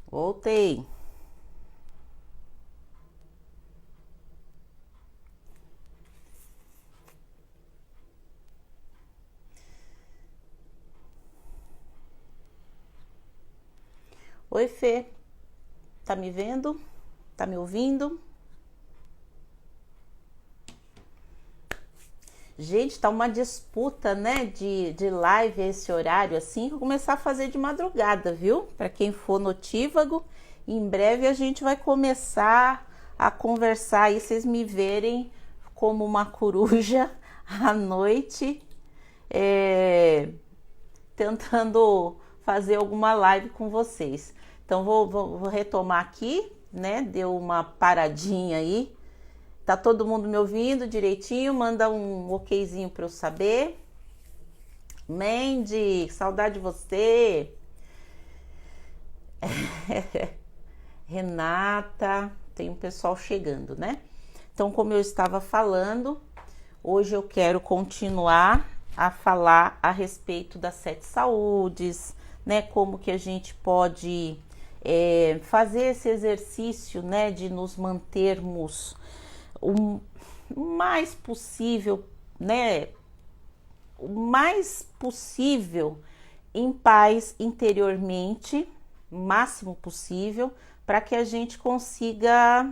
Voltei. Oi, Fê. Tá me vendo? Tá me ouvindo? Gente, tá uma disputa, né, de live a esse horário, assim, que eu começar a fazer de madrugada, viu? Para quem for notívago, em breve a gente vai começar a conversar e vocês me verem como uma coruja à noite, é, tentando fazer alguma live com vocês. Então vou retomar aqui, né? Deu uma paradinha aí. Tá todo mundo me ouvindo direitinho? Manda um okzinho para eu saber. Mandy, saudade de você. Renata, tem um pessoal chegando, né? Então, como eu estava falando, hoje eu quero continuar a falar a respeito das 7 saúdes, né? Como que a gente pode fazer esse exercício, né? De nos mantermos o mais possível, né? O mais possível em paz interiormente, o máximo possível, para que a gente consiga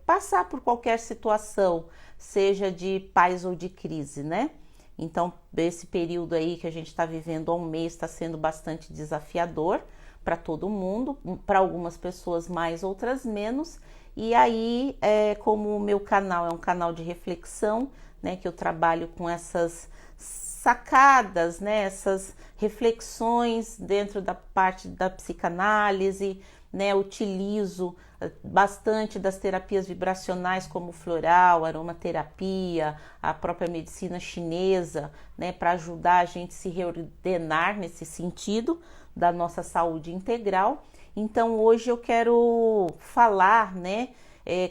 passar por qualquer situação, seja de paz ou de crise, né? Então, esse período aí que a gente está vivendo há um mês está sendo bastante desafiador para todo mundo, para algumas pessoas mais, outras menos. E aí, como o meu canal é um canal de reflexão, né, que eu trabalho com essas sacadas, né, essas reflexões dentro da parte da psicanálise, né, utilizo bastante das terapias vibracionais como floral, aromaterapia, a própria medicina chinesa, né, para ajudar a gente a se reordenar nesse sentido da nossa saúde integral. Então hoje eu quero falar, né,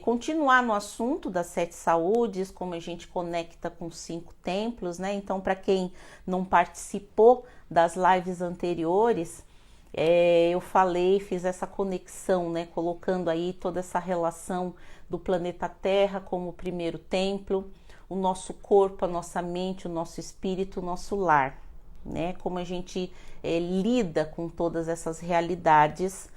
continuar no assunto das 7 saúdes, como a gente conecta com 5 templos, né? Então, para quem não participou das lives anteriores, eu falei, fiz essa conexão, né? Colocando aí toda essa relação do planeta Terra como o primeiro templo, o nosso corpo, a nossa mente, o nosso espírito, o nosso lar, né? Como a gente lida com todas essas realidades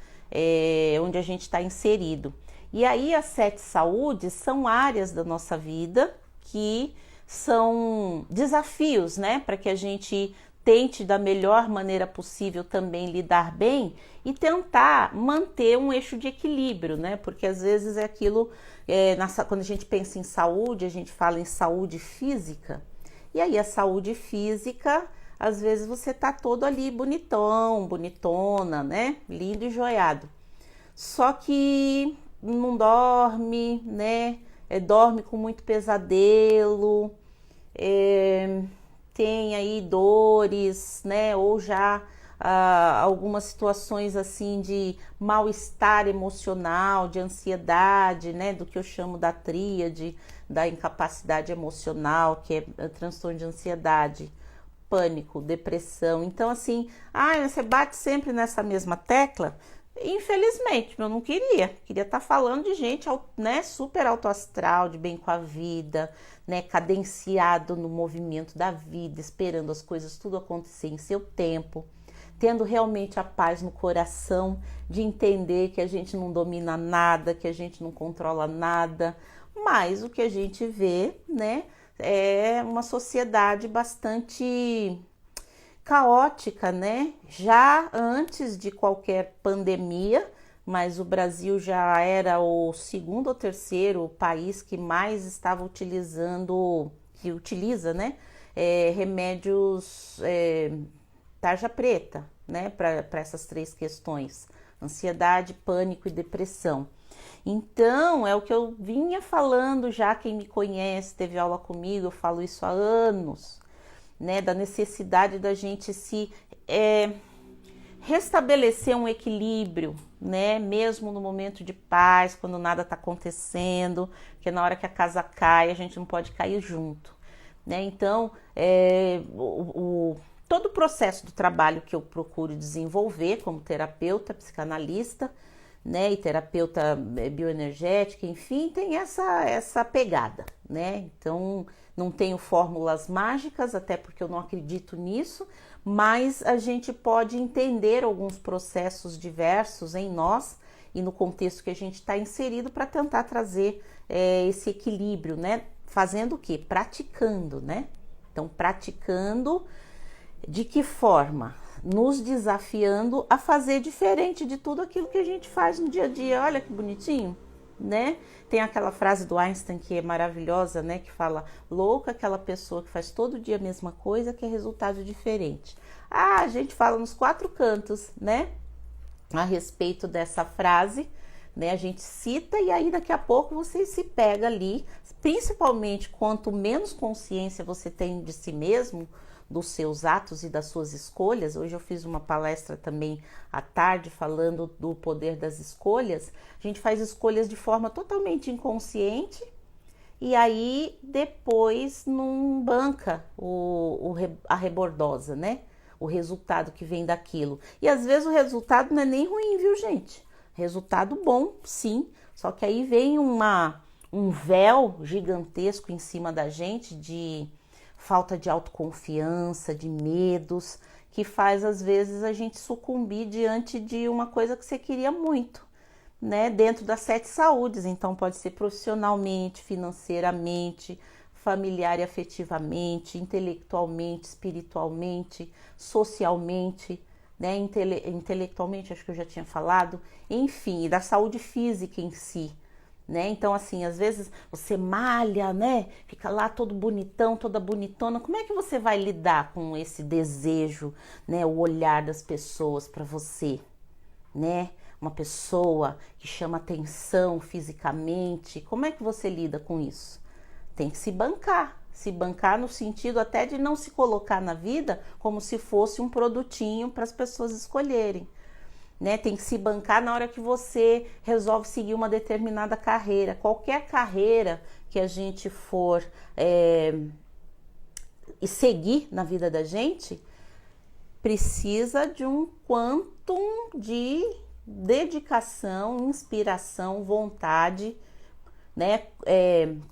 onde a gente está inserido. E aí as 7 saúdes são áreas da nossa vida que são desafios, né? Para que a gente tente da melhor maneira possível também lidar bem e tentar manter um eixo de equilíbrio, né? Porque às vezes é aquilo, quando a gente pensa em saúde, a gente fala em saúde física, e aí a saúde física, às vezes você tá todo ali bonitão, bonitona, né? Lindo e joiado. Só que não dorme, né? Dorme com muito pesadelo, tem aí dores, né? Ou já algumas situações assim de mal-estar emocional, de ansiedade, né? Do que eu chamo da tríade da incapacidade emocional, que é transtorno de ansiedade, pânico, depressão. Então, assim, você bate sempre nessa mesma tecla. Infelizmente, eu não queria estar falando de gente, né, super alto astral, de bem com a vida, né, cadenciado no movimento da vida, esperando as coisas tudo acontecer em seu tempo, tendo realmente a paz no coração de entender que a gente não domina nada, que a gente não controla nada, mas o que a gente vê, né, é uma sociedade bastante caótica, né? Já antes de qualquer pandemia, mas o Brasil já era o segundo ou terceiro país que mais estava utilizando, que utiliza, né? Remédios tarja preta, né? Para essas 3 questões: ansiedade, pânico e depressão. Então, é o que eu vinha falando já, quem me conhece, teve aula comigo, eu falo isso há anos, né, da necessidade da gente se restabelecer um equilíbrio, né, mesmo no momento de paz, quando nada está acontecendo, porque na hora que a casa cai, a gente não pode cair junto, né? Então, todo o processo do trabalho que eu procuro desenvolver como terapeuta, psicanalista, né, e terapeuta bioenergética, enfim, tem essa pegada, né? Então, não tenho fórmulas mágicas, até porque eu não acredito nisso, mas a gente pode entender alguns processos diversos em nós e no contexto que a gente está inserido para tentar trazer esse equilíbrio, né? Fazendo o quê? Praticando, né? Então, praticando de que forma? Nos desafiando a fazer diferente de tudo aquilo que a gente faz no dia a dia. Olha que bonitinho, né? Tem aquela frase do Einstein que é maravilhosa, né? Que fala, louca aquela pessoa que faz todo dia a mesma coisa, que é resultado diferente. Ah, a gente fala nos quatro cantos, né? A respeito dessa frase, né? A gente cita e aí daqui a pouco você se pega ali, principalmente quanto menos consciência você tem de si mesmo, dos seus atos e das suas escolhas. Hoje eu fiz uma palestra também à tarde falando do poder das escolhas. A gente faz escolhas de forma totalmente inconsciente e aí depois não banca a rebordosa, né? O resultado que vem daquilo. E às vezes o resultado não é nem ruim, viu, gente? Resultado bom, sim. Só que aí vem um véu gigantesco em cima da gente de falta de autoconfiança, de medos, que faz às vezes a gente sucumbir diante de uma coisa que você queria muito, né? Dentro das 7 saúdes, então pode ser profissionalmente, financeiramente, familiar e afetivamente, intelectualmente, espiritualmente, socialmente, né? Intelectualmente, acho que eu já tinha falado, enfim, e da saúde física em si. Né? Então, assim, às vezes você malha, né? Fica lá todo bonitão, toda bonitona. Como é que você vai lidar com esse desejo, né? O olhar das pessoas para você, né? Uma pessoa que chama atenção fisicamente. Como é que você lida com isso? Tem que se bancar no sentido até de não se colocar na vida como se fosse um produtinho para as pessoas escolherem. Né? Tem que se bancar na hora que você resolve seguir uma determinada carreira. Qualquer carreira que a gente for e seguir na vida da gente, precisa de um quantum de dedicação, inspiração, vontade, né?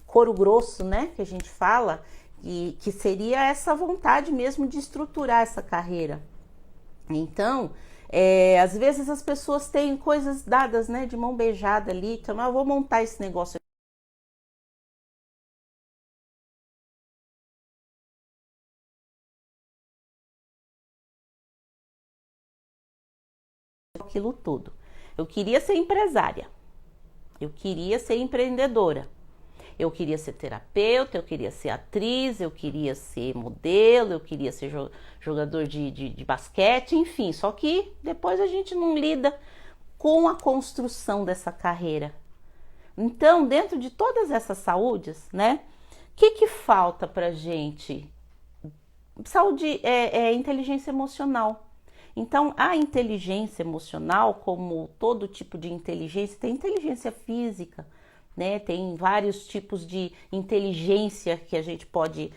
Couro grosso, né? Que a gente fala, e que seria essa vontade mesmo de estruturar essa carreira. Então, às vezes as pessoas têm coisas dadas, né, de mão beijada ali, então eu vou montar esse negócio aquilo tudo. Eu queria ser empresária, eu queria ser empreendedora, eu queria ser terapeuta, eu queria ser atriz, eu queria ser modelo, eu queria ser jogador de basquete, enfim. Só que depois a gente não lida com a construção dessa carreira. Então, dentro de todas essas saúdes, né? O que falta pra gente? Saúde é inteligência emocional. Então, a inteligência emocional, como todo tipo de inteligência, tem inteligência física, né? Tem vários tipos de inteligência que a gente pode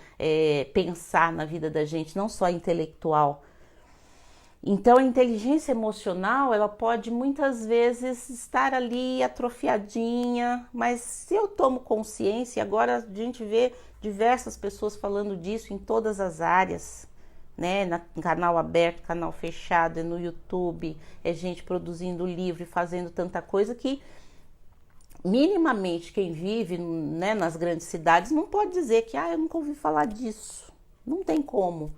pensar na vida da gente, não só intelectual. Então, a inteligência emocional, ela pode muitas vezes estar ali atrofiadinha, mas se eu tomo consciência, agora a gente vê diversas pessoas falando disso em todas as áreas, né? No canal aberto, canal fechado, no YouTube, gente produzindo livro e fazendo tanta coisa que minimamente quem vive, né, nas grandes cidades não pode dizer que eu nunca ouvi falar disso. Não tem como.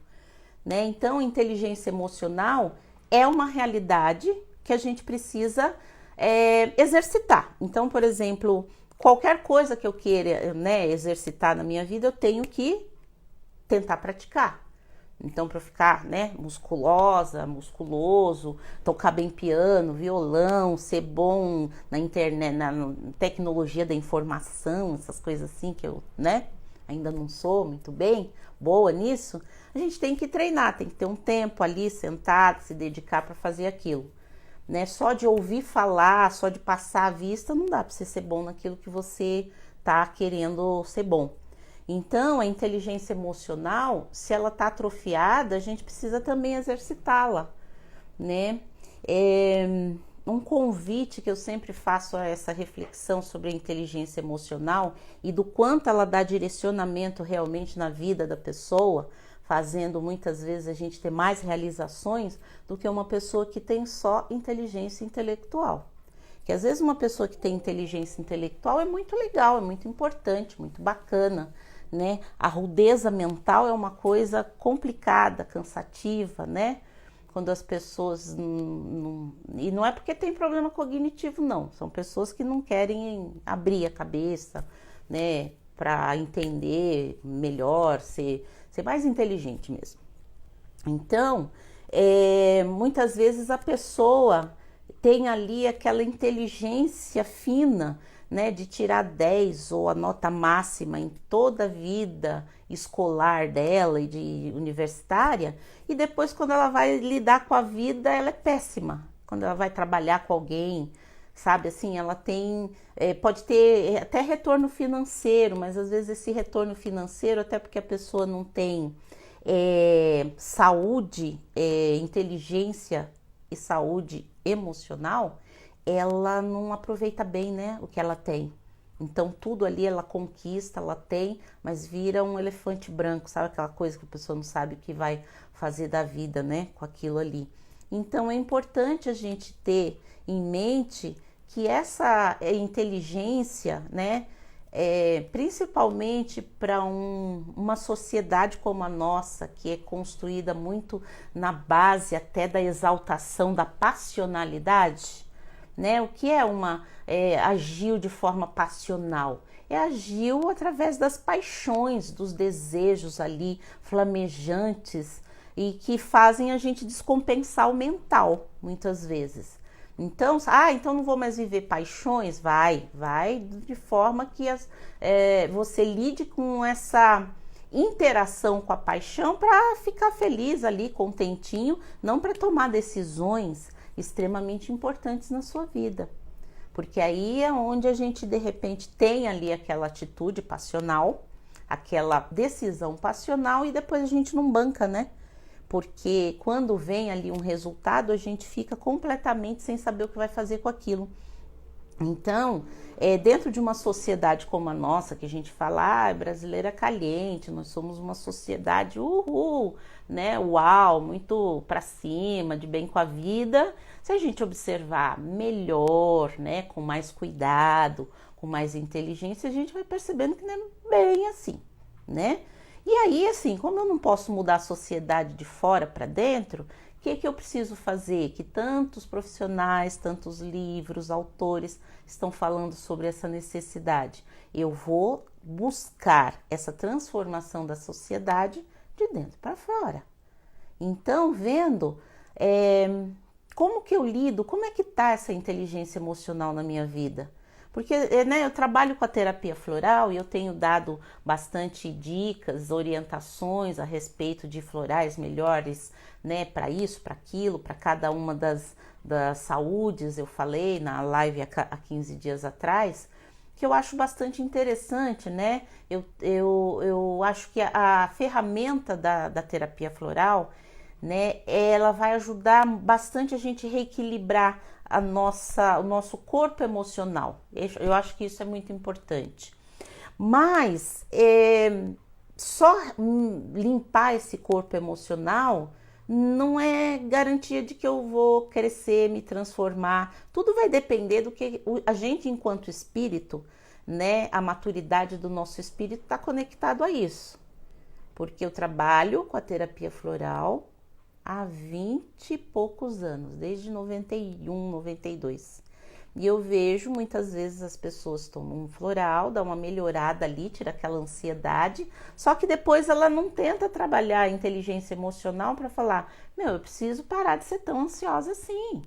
Né? Então, inteligência emocional é uma realidade que a gente precisa exercitar. Então, por exemplo, qualquer coisa que eu queira, né, exercitar na minha vida, eu tenho que tentar praticar. Então, para eu ficar, né, musculosa, musculoso, tocar bem piano, violão, ser bom na internet, na tecnologia da informação, essas coisas assim que eu, né, ainda não sou muito bem boa nisso, a gente tem que treinar, tem que ter um tempo ali, sentado, se dedicar para fazer aquilo, né? Só de ouvir falar, só de passar a vista, não dá para você ser bom naquilo que você tá querendo ser bom. Então, a inteligência emocional, se ela está atrofiada, a gente precisa também exercitá-la, né? Um convite que eu sempre faço a essa reflexão sobre a inteligência emocional e do quanto ela dá direcionamento realmente na vida da pessoa, fazendo muitas vezes a gente ter mais realizações do que uma pessoa que tem só inteligência intelectual. Que às vezes uma pessoa que tem inteligência intelectual é muito legal, é muito importante, muito bacana, né? A rudeza mental é uma coisa complicada, cansativa, né? Quando as pessoas e não é porque tem problema cognitivo, não. São pessoas que não querem abrir a cabeça, né? Para entender melhor, ser mais inteligente mesmo. Então, muitas vezes a pessoa tem ali aquela inteligência fina, né, de tirar 10 ou a nota máxima em toda a vida escolar dela e de universitária, e depois quando ela vai lidar com a vida, ela é péssima. Quando ela vai trabalhar com alguém, sabe, assim, ela tem, pode ter até retorno financeiro, mas às vezes esse retorno financeiro, até porque a pessoa não tem saúde, inteligência e saúde emocional, ela não aproveita bem, né, o que ela tem. Então tudo ali ela conquista, ela tem, mas vira um elefante branco, sabe aquela coisa que a pessoa não sabe o que vai fazer da vida, né, com aquilo ali. Então é importante a gente ter em mente que essa inteligência, né, principalmente para uma sociedade como a nossa, que é construída muito na base até da exaltação da passionalidade, né? O que é agiu de forma passional? Agiu através das paixões, dos desejos ali flamejantes e que fazem a gente descompensar o mental, muitas vezes. Então, então não vou mais viver paixões? Vai de forma que você lide com essa interação com a paixão para ficar feliz ali, contentinho, não para tomar decisões extremamente importantes na sua vida. Porque aí é onde a gente de repente tem ali aquela atitude passional, aquela decisão passional e depois a gente não banca, né? Porque quando vem ali um resultado, a gente fica completamente sem saber o que vai fazer com aquilo. Então, dentro de uma sociedade como a nossa, que a gente fala, brasileira caliente, nós somos uma sociedade, né, uau, muito pra cima, de bem com a vida. Se a gente observar melhor, né, com mais cuidado, com mais inteligência, a gente vai percebendo que não é bem assim, né? E aí, assim, como eu não posso mudar a sociedade de fora para dentro, o que eu preciso fazer? Que tantos profissionais, tantos livros, autores estão falando sobre essa necessidade. Eu vou buscar essa transformação da sociedade de dentro para fora. Então, vendo como que eu lido, como é que está essa inteligência emocional na minha vida? Porque, né, eu trabalho com a terapia floral e eu tenho dado bastante dicas, orientações a respeito de florais melhores, né, para isso, para aquilo, para cada uma das saúdes. Eu falei na live há 15 dias atrás, que eu acho bastante interessante, né? Eu acho que a ferramenta da terapia floral, né, ela vai ajudar bastante a gente reequilibrar o nosso corpo emocional. Eu acho que isso é muito importante. Mas só limpar esse corpo emocional não é garantia de que eu vou crescer, me transformar. Tudo vai depender do que a gente, enquanto espírito, né, a maturidade do nosso espírito está conectado a isso. Porque eu trabalho com a terapia floral há 20 e poucos anos, desde 91, 92. E eu vejo muitas vezes as pessoas tomam um floral, dá uma melhorada ali, tira aquela ansiedade, só que depois ela não tenta trabalhar a inteligência emocional para falar, eu preciso parar de ser tão ansiosa assim.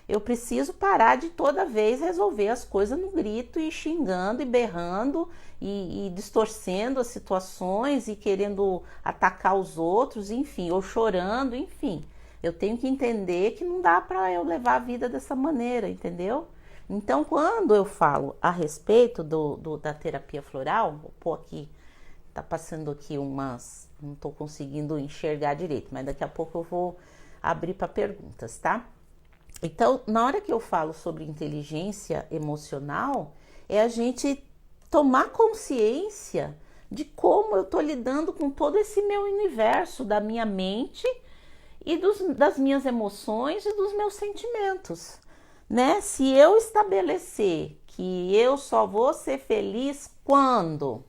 Eu preciso parar de toda vez resolver as coisas no grito e xingando e berrando e distorcendo as situações e querendo atacar os outros, enfim, ou chorando, enfim. Eu tenho que entender que não dá para eu levar a vida dessa maneira, entendeu? Então, quando eu falo a respeito da terapia floral, vou pôr aqui Tá passando aqui não tô conseguindo enxergar direito, mas daqui a pouco eu vou abrir para perguntas, tá? Então, na hora que eu falo sobre inteligência emocional, é a gente tomar consciência de como eu tô lidando com todo esse meu universo, da minha mente e das minhas emoções e dos meus sentimentos, né? Se eu estabelecer que eu só vou ser feliz quando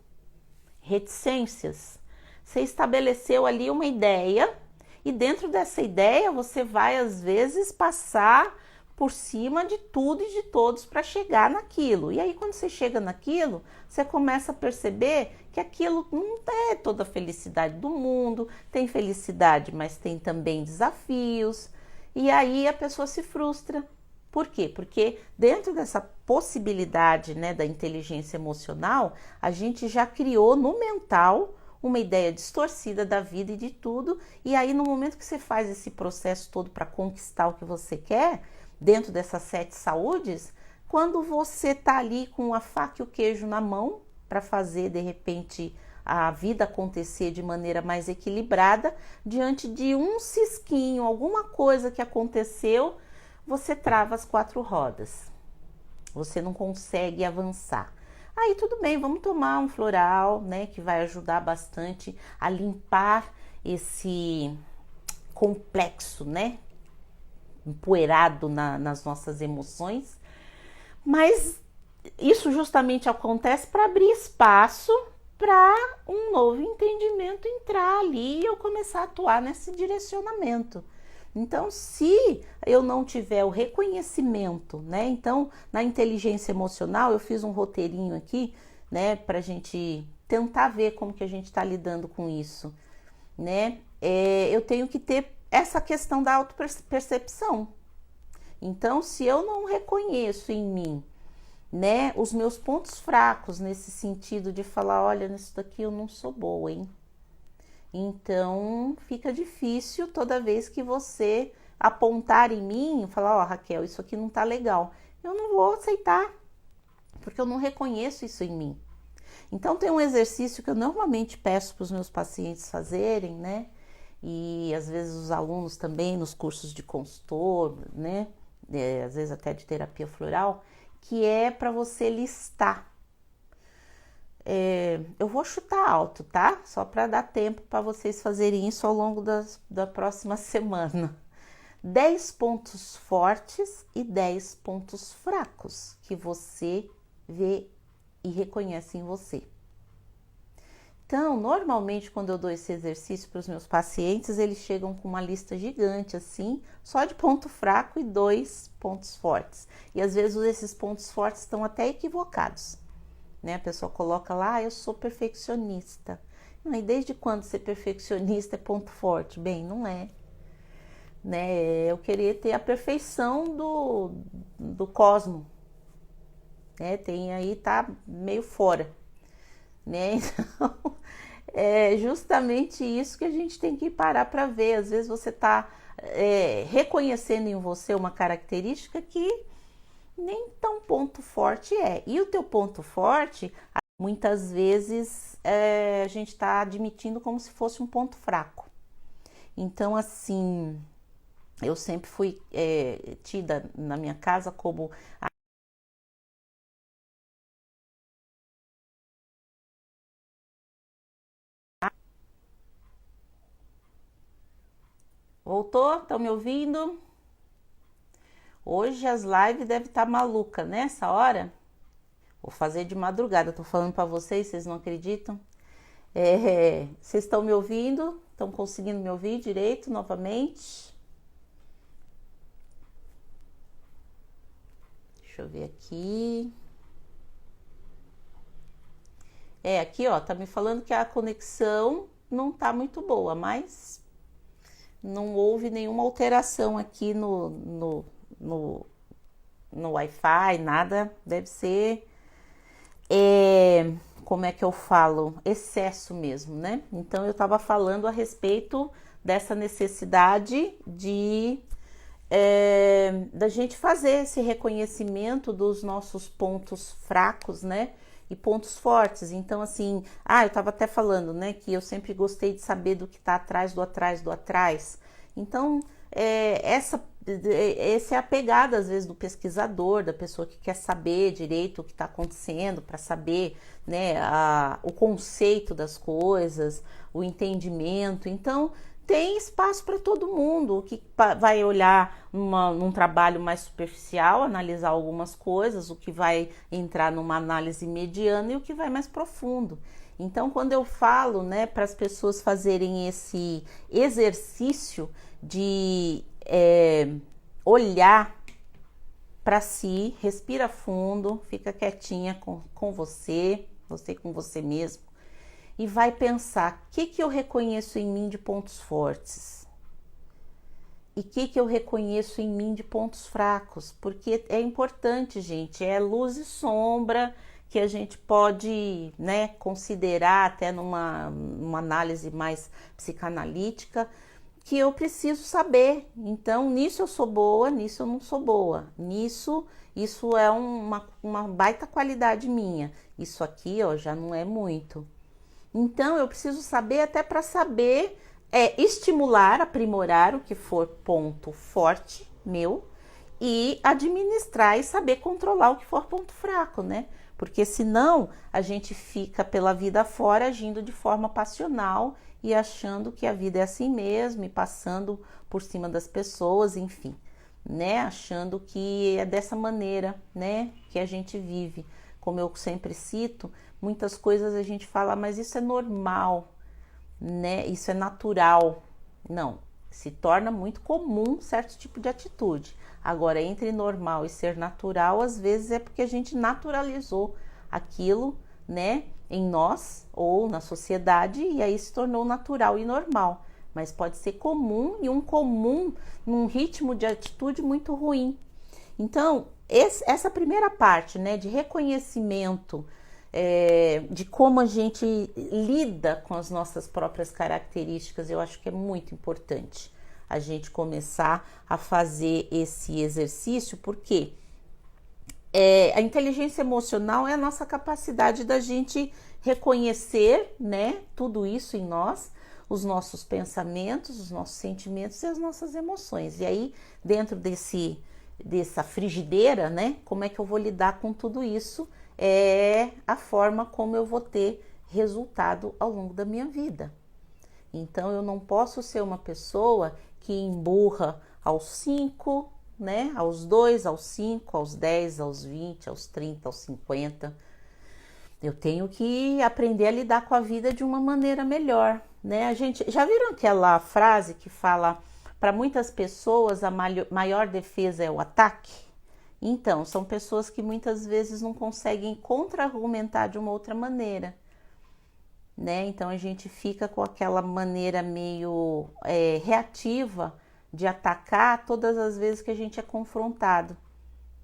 reticências, você estabeleceu ali uma ideia e dentro dessa ideia você vai às vezes passar por cima de tudo e de todos para chegar naquilo. E aí quando você chega naquilo, você começa a perceber que aquilo não é toda a felicidade do mundo, tem felicidade, mas tem também desafios. E aí a pessoa se frustra. Por quê? Porque dentro dessa possibilidade, né, da inteligência emocional, a gente já criou no mental uma ideia distorcida da vida e de tudo, e aí no momento que você faz esse processo todo para conquistar o que você quer, dentro dessas 7 saúdes, quando você tá ali com a faca e o queijo na mão para fazer de repente a vida acontecer de maneira mais equilibrada, diante de um cisquinho, alguma coisa que aconteceu, você trava as 4 rodas, você não consegue avançar. Aí tudo bem, vamos tomar um floral, né, que vai ajudar bastante a limpar esse complexo, né, empoeirado nas nossas emoções. Mas isso justamente acontece para abrir espaço para um novo entendimento entrar ali e eu começar a atuar nesse direcionamento. Então, se eu não tiver o reconhecimento, né? Então, na inteligência emocional, eu fiz um roteirinho aqui, né? Pra gente tentar ver como que a gente tá lidando com isso, né? Eu tenho que ter essa questão da autopercepção. Então, se eu não reconheço em mim, né? Os meus pontos fracos nesse sentido de falar, olha, nisso daqui eu não sou boa, hein? Então, fica difícil toda vez que você apontar em mim e falar, ó, Raquel, isso aqui não tá legal. Eu não vou aceitar, porque eu não reconheço isso em mim. Então, tem um exercício que eu normalmente peço para os meus pacientes fazerem, né? E às vezes os alunos também nos cursos de consultor, né? Às vezes até de terapia floral, que é para você listar. Eu vou chutar alto, tá? Só para dar tempo para vocês fazerem isso ao longo da próxima semana. 10 pontos fortes e 10 pontos fracos que você vê e reconhece em você. Então, normalmente, quando eu dou esse exercício para os meus pacientes, eles chegam com uma lista gigante, assim, só de ponto fraco e 2 pontos fortes. E às vezes esses pontos fortes estão até equivocados. Né? A pessoa coloca lá, eu sou perfeccionista. E desde quando ser perfeccionista é ponto forte? Bem, não é. Né? Eu querer ter a perfeição do cosmo. Né? Tem aí, tá meio fora. Né? Então, é justamente isso que a gente tem que parar para ver. Às vezes você tá reconhecendo em você uma característica que nem tão ponto forte é. E o teu ponto forte, muitas vezes a gente está admitindo como se fosse um ponto fraco. Então, assim, eu sempre fui tida na minha casa como Voltou? Estão me ouvindo? Hoje as lives devem estar maluca, né? Essa hora. Vou fazer de madrugada. Tô falando para vocês não acreditam? Vocês estão me ouvindo? Estão conseguindo me ouvir direito novamente? Deixa eu ver aqui. Aqui ó, tá me falando que a conexão não tá muito boa, mas não houve nenhuma alteração aqui no Wi-Fi, nada. Deve ser, como é que eu falo? Excesso mesmo, né? Então eu tava falando a respeito dessa necessidade da gente fazer esse reconhecimento dos nossos pontos fracos, né? e pontos fortes. Então, assim, eu estava até falando, né, que eu sempre gostei de saber do que está atrás, do atrás, do atrás. Então, essa é a pegada, às vezes, do pesquisador, da pessoa que quer saber direito o que está acontecendo, para saber, né, o conceito das coisas, o entendimento. Então, tem espaço para todo mundo. O que vai olhar num trabalho mais superficial, analisar algumas coisas, o que vai entrar numa análise mediana e o que vai mais profundo. Então, quando eu falo, né, para as pessoas fazerem esse exercício de olhar para si, respira fundo, fica quietinha com você com você mesmo, e vai pensar o que eu reconheço em mim de pontos fortes e o que eu reconheço em mim de pontos fracos, porque é importante, gente, é luz e sombra que a gente pode, né, considerar até numa análise mais psicanalítica, que eu preciso saber. Então, nisso eu sou boa, nisso eu não sou boa. Isso é uma baita qualidade minha. Isso aqui, ó, já não é muito. Então, eu preciso saber até para saber estimular, aprimorar o que for ponto forte meu e administrar e saber controlar o que for ponto fraco, né? Porque senão a gente fica pela vida fora agindo de forma passional e achando que a vida é assim mesmo e passando por cima das pessoas, enfim, né? Achando que é dessa maneira, né, que a gente vive. Como eu sempre cito, muitas coisas a gente fala, mas isso é normal, né? Isso é natural. Não, se torna muito comum certo tipo de atitude. Agora, entre normal e ser natural, às vezes é porque a gente naturalizou aquilo, né, em nós ou na sociedade, e aí se tornou natural e normal. Mas pode ser comum, e um comum num ritmo de atitude muito ruim. Então, essa primeira parte, né, de reconhecimento de como a gente lida com as nossas próprias características, eu acho que é muito importante a gente começar a fazer esse exercício, porque a inteligência emocional é a nossa capacidade da gente reconhecer, né, tudo isso em nós, os nossos pensamentos, os nossos sentimentos e as nossas emoções. E aí, dentro dessa frigideira, né, como é que eu vou lidar com tudo isso? É a forma como eu vou ter resultado ao longo da minha vida. Então, eu não posso ser uma pessoa que emburra aos 5, né, aos 2, aos 5, aos 10, aos 20, aos 30, aos 50. Eu tenho que aprender a lidar com a vida de uma maneira melhor, né? A gente já viram aquela frase que fala, para muitas pessoas a maior defesa é o ataque? Então, são pessoas que muitas vezes não conseguem contra-argumentar de uma outra maneira, né? Então, a gente fica com aquela maneira meio reativa de atacar todas as vezes que a gente é confrontado.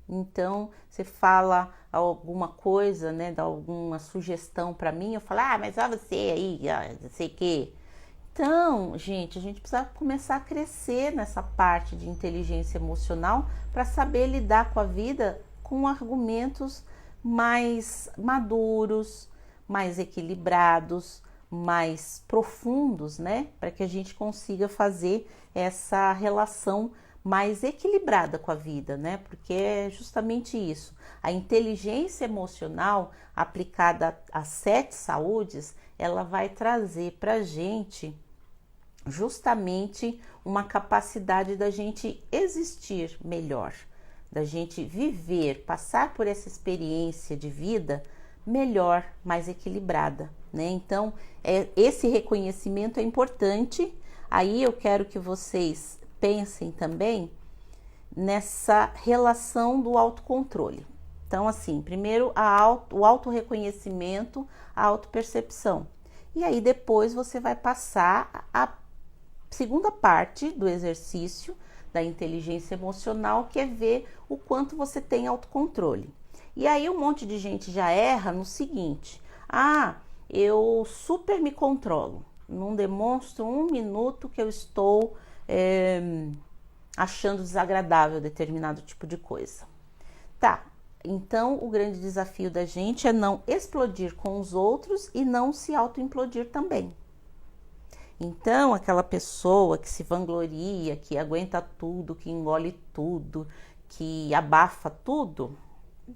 Então, você fala alguma coisa, né, dá alguma sugestão para mim, eu falo, mas olha você aí, não sei o quê. Então, gente, a gente precisa começar a crescer nessa parte de inteligência emocional para saber lidar com a vida com argumentos mais maduros, mais equilibrados, mais profundos, né? Para que a gente consiga fazer essa relação mais equilibrada com a vida, né? Porque é justamente isso. A inteligência emocional aplicada às 7 saúdes, ela vai trazer para a gente justamente uma capacidade da gente existir melhor, da gente viver, passar por essa experiência de vida melhor, mais equilibrada, né? Então, esse reconhecimento é importante. Aí eu quero que vocês pensem também nessa relação do autocontrole. Então, assim, primeiro o autorreconhecimento, a autopercepção. E aí depois você vai passar a segunda parte do exercício da inteligência emocional, que é ver o quanto você tem autocontrole. E aí um monte de gente já erra no seguinte: eu super me controlo, não demonstro 1 minuto que eu estou achando desagradável determinado tipo de coisa. Tá, Então, o grande desafio da gente é não explodir com os outros e não se auto-implodir também. Então, aquela pessoa que se vangloria, que aguenta tudo, que engole tudo, que abafa tudo,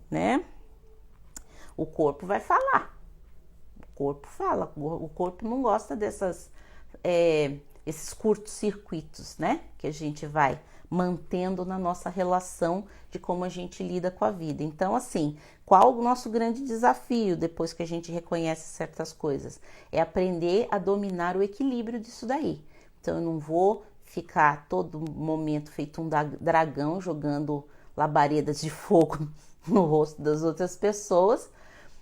né? O corpo vai falar. O corpo fala. O corpo não gosta esses curtos-circuitos, né? Que a gente vai mantendo na nossa relação de como a gente lida com a vida. Então, assim, qual o nosso grande desafio depois que a gente reconhece certas coisas? É aprender a dominar o equilíbrio disso daí. Então, eu não vou ficar todo momento feito um dragão jogando labaredas de fogo no rosto das outras pessoas,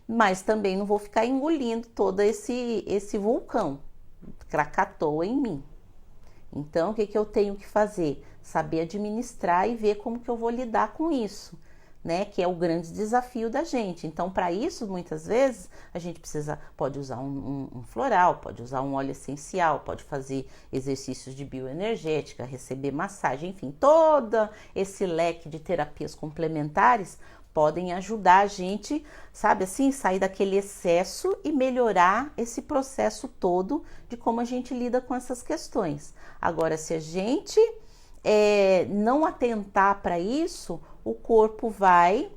mas também não vou ficar engolindo todo esse vulcão Krakatoa em mim. Então, o que eu tenho que fazer? Saber administrar e ver como que eu vou lidar com isso, né? Que é o grande desafio da gente. Então, para isso, muitas vezes, a gente pode usar um floral, pode usar um óleo essencial, pode fazer exercícios de bioenergética, receber massagem, enfim, todo esse leque de terapias complementares podem ajudar a gente, sabe assim, sair daquele excesso e melhorar esse processo todo de como a gente lida com essas questões. Agora, se a gente não atentar para isso, o corpo vai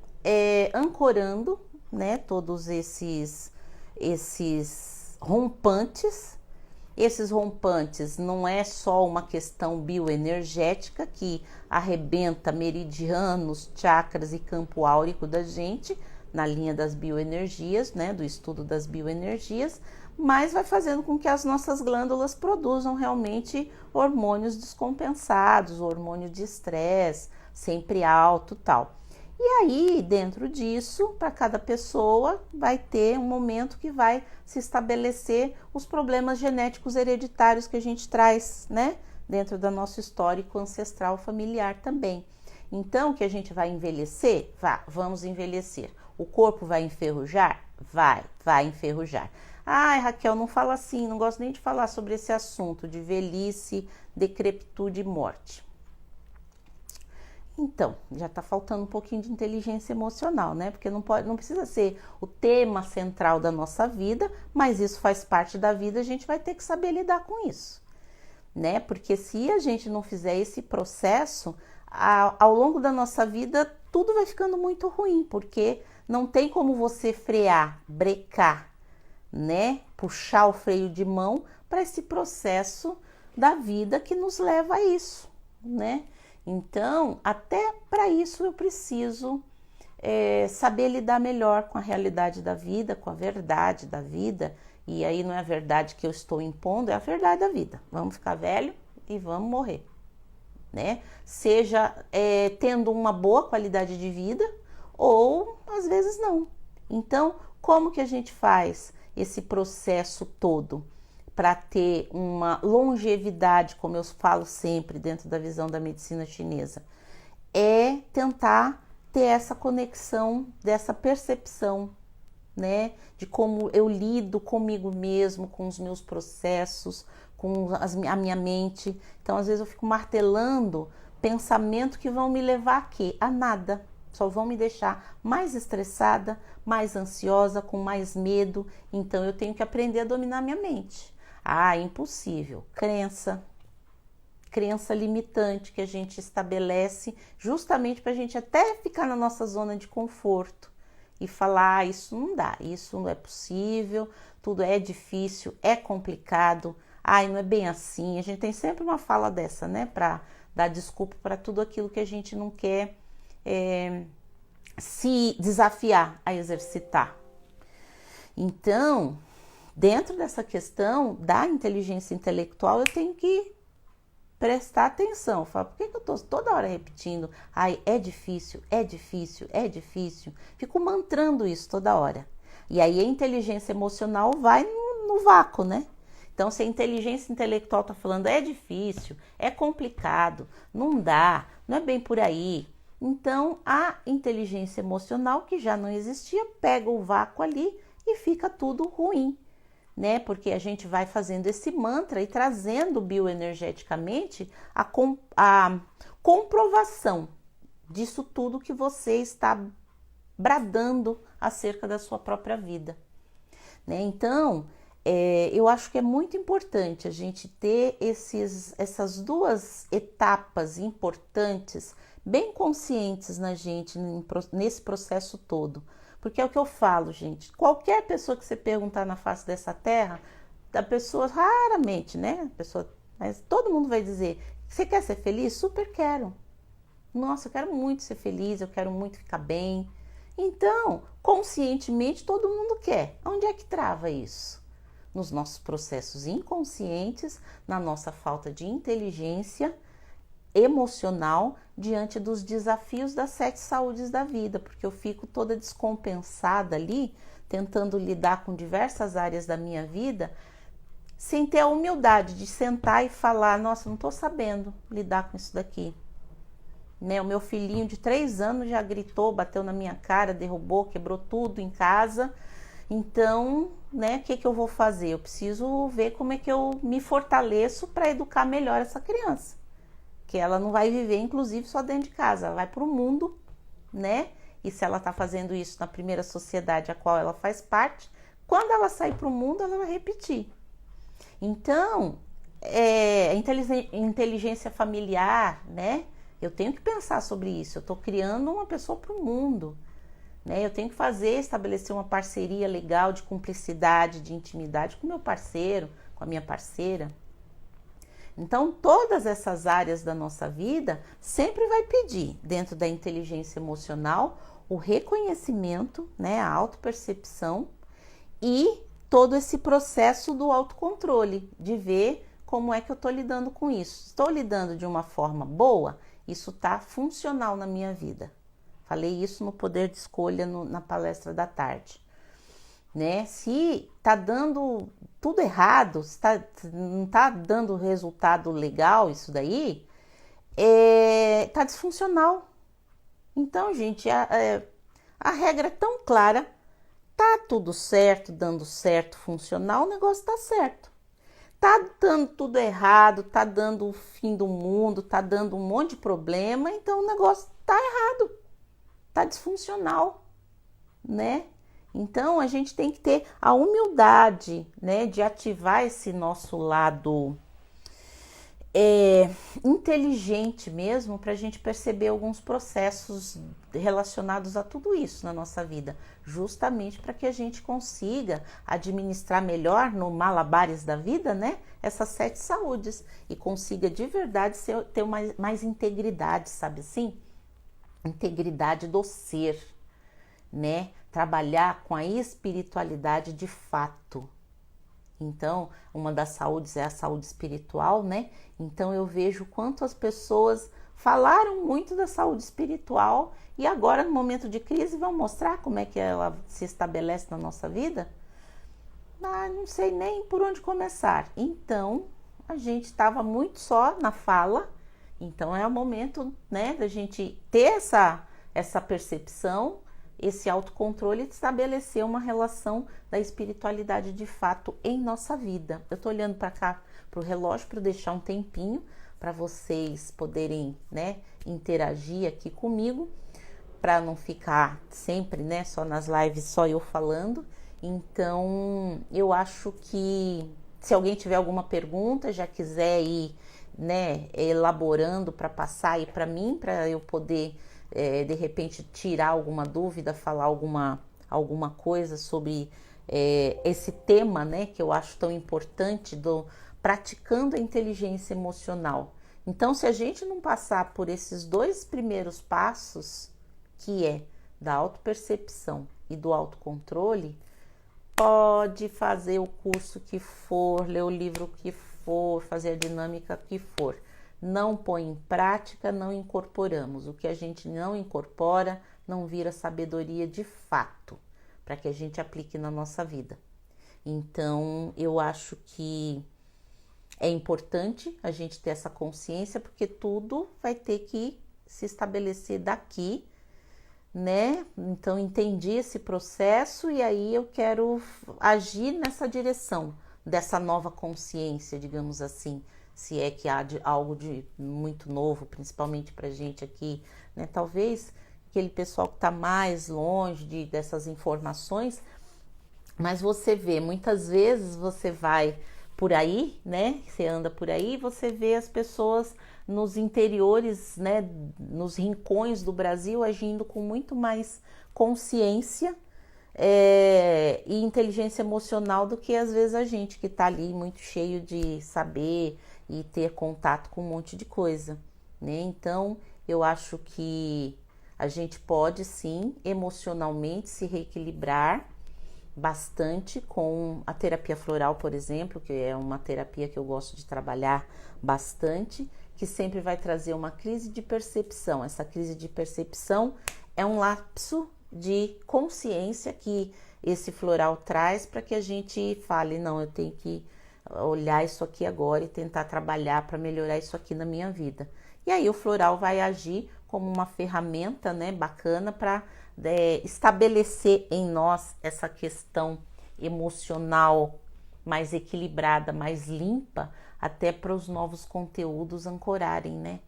ancorando, né, todos esses rompantes. Esses rompantes não é só uma questão bioenergética que arrebenta meridianos, chakras e campo áurico da gente na linha das bioenergias, né, do estudo das bioenergias, mas vai fazendo com que as nossas glândulas produzam realmente hormônios descompensados, hormônio de estresse, sempre alto, tal. E aí, dentro disso, para cada pessoa, vai ter um momento que vai se estabelecer os problemas genéticos hereditários que a gente traz, né? Dentro do nosso histórico ancestral familiar também. Então, que a gente vai envelhecer? Vamos envelhecer. O corpo vai enferrujar? Vai enferrujar. Ai, Raquel, não fala assim, não gosto nem de falar sobre esse assunto de velhice, decrepitude e morte. Então, já está faltando um pouquinho de inteligência emocional, né? Porque não precisa ser o tema central da nossa vida, mas isso faz parte da vida, a gente vai ter que saber lidar com isso, né? Porque se a gente não fizer esse processo, ao longo da nossa vida, tudo vai ficando muito ruim, porque não tem como você frear, brecar, né? Puxar o freio de mão para esse processo da vida que nos leva a isso, né? Então, até para isso eu preciso saber lidar melhor com a realidade da vida, com a verdade da vida. E aí não é a verdade que eu estou impondo, é a verdade da vida. Vamos ficar velho e vamos morrer, né? Seja tendo uma boa qualidade de vida ou às vezes não. Então, como que a gente faz esse processo todo para ter uma longevidade, como eu falo sempre dentro da visão da medicina chinesa? É tentar ter essa conexão, dessa percepção, né, de como eu lido comigo mesmo, com os meus processos, com a minha mente. Então, às vezes eu fico martelando pensamentos que vão me levar a quê? A nada. Só vão me deixar mais estressada, mais ansiosa, com mais medo. Então, eu tenho que aprender a dominar minha mente. Ah, impossível. Crença limitante que a gente estabelece justamente para a gente até ficar na nossa zona de conforto e falar, isso não dá, isso não é possível, tudo é difícil, é complicado, ai, não é bem assim. A gente tem sempre uma fala dessa, né, para dar desculpa para tudo aquilo que a gente não quer se desafiar a exercitar. Então, dentro dessa questão da inteligência intelectual, eu tenho que prestar atenção. Falo, por que eu estou toda hora repetindo? Ai, é difícil, é difícil, é difícil. Fico mantrando isso toda hora. E aí a inteligência emocional vai no vácuo, né? Então, se a inteligência intelectual está falando é difícil, é complicado, não dá, não é bem por aí. Então, a inteligência emocional, que já não existia, pega o vácuo ali e fica tudo ruim, né? Porque a gente vai fazendo esse mantra e trazendo bioenergeticamente a comprovação disso tudo que você está bradando acerca da sua própria vida, né? Então, eu acho que é muito importante a gente ter essas duas etapas importantes, bem conscientes na gente, nesse processo todo. Porque é o que eu falo, gente, qualquer pessoa que você perguntar na face dessa terra, a pessoa raramente, né? Mas todo mundo vai dizer, você quer ser feliz? Super quero. Nossa, eu quero muito ser feliz, eu quero muito ficar bem. Então, conscientemente, todo mundo quer. Onde é que trava isso? Nos nossos processos inconscientes, na nossa falta de inteligência emocional diante dos desafios das 7 saúdes da vida, porque eu fico toda descompensada ali, tentando lidar com diversas áreas da minha vida, sem ter a humildade de sentar e falar, nossa, não estou sabendo lidar com isso daqui. Né? O meu filhinho de 3 anos já gritou, bateu na minha cara, derrubou, quebrou tudo em casa. Então, né, o que eu vou fazer? Eu preciso ver como é que eu me fortaleço para educar melhor essa criança. Que ela não vai viver, inclusive, só dentro de casa. Ela vai para o mundo, né? E se ela está fazendo isso na primeira sociedade a qual ela faz parte, quando ela sair para o mundo, ela vai repetir. Então, inteligência familiar, né? Eu tenho que pensar sobre isso. Eu estou criando uma pessoa para o mundo, né? Eu tenho que estabelecer uma parceria legal de cumplicidade, de intimidade com meu parceiro, com a minha parceira. Então, todas essas áreas da nossa vida sempre vai pedir, dentro da inteligência emocional, o reconhecimento, né? A autopercepção e todo esse processo do autocontrole, de ver como é que eu estou lidando com isso. Estou lidando de uma forma boa? Isso está funcional na minha vida. Falei isso no Poder de Escolha na palestra da tarde. Né? Se está dando tudo errado, se não está dando resultado legal isso daí, está disfuncional. Então, gente, a regra é tão clara, tá tudo certo, dando certo, funcional, o negócio tá certo. Tá dando tudo errado, tá dando o fim do mundo, tá dando um monte de problema, então o negócio tá errado, tá disfuncional, né? Então a gente tem que ter a humildade, né, de ativar esse nosso lado inteligente mesmo, para a gente perceber alguns processos relacionados a tudo isso na nossa vida, justamente para que a gente consiga administrar melhor no malabares da vida, né, essas 7 saúdes e consiga de verdade ter mais integridade, sabe assim? Integridade do ser, né? Trabalhar com a espiritualidade de fato. Então, uma das saúdes é a saúde espiritual, né? Então, eu vejo quanto as pessoas falaram muito da saúde espiritual e agora, no momento de crise, vão mostrar como é que ela se estabelece na nossa vida. Mas não sei nem por onde começar. Então, a gente estava muito só na fala. Então, é o momento, né, da gente ter essa percepção, esse autocontrole e estabelecer uma relação da espiritualidade de fato em nossa vida. Eu tô olhando para cá, para o relógio, para deixar um tempinho para vocês poderem, né, interagir aqui comigo, para não ficar sempre, né, só nas lives, só eu falando. Então, eu acho que se alguém tiver alguma pergunta, já quiser ir, né, elaborando para passar aí para mim, para eu poder de repente tirar alguma dúvida, falar alguma coisa sobre esse tema, né, que eu acho tão importante, do praticando a inteligência emocional. Então, se a gente não passar por esses 2 primeiros passos, que é da autopercepção e do autocontrole, pode fazer o curso que for, ler o livro que for, fazer a dinâmica que for. Não põe em prática, não incorporamos. O que a gente não incorpora não vira sabedoria de fato, para que a gente aplique na nossa vida. Então, eu acho que é importante a gente ter essa consciência, porque tudo vai ter que se estabelecer daqui, né? Então, entendi esse processo e aí eu quero agir nessa direção dessa nova consciência, digamos assim. Se é que há algo de muito novo, principalmente para gente aqui, né? Talvez aquele pessoal que está mais longe dessas informações, mas você vê, muitas vezes você vai por aí, né? Você anda por aí, você vê as pessoas nos interiores, né? Nos rincões do Brasil agindo com muito mais consciência e inteligência emocional do que às vezes a gente que está ali muito cheio de saber e ter contato com um monte de coisa, né? Então eu acho que a gente pode sim emocionalmente se reequilibrar bastante com a terapia floral, por exemplo, que é uma terapia que eu gosto de trabalhar bastante, que sempre vai trazer uma crise de percepção. Essa crise de percepção é um lapso de consciência que esse floral traz para que a gente fale, não, eu tenho que olhar isso aqui agora e tentar trabalhar para melhorar isso aqui na minha vida. E aí o floral vai agir como uma ferramenta, né, bacana para estabelecer em nós essa questão emocional mais equilibrada, mais limpa, até para os novos conteúdos ancorarem, né?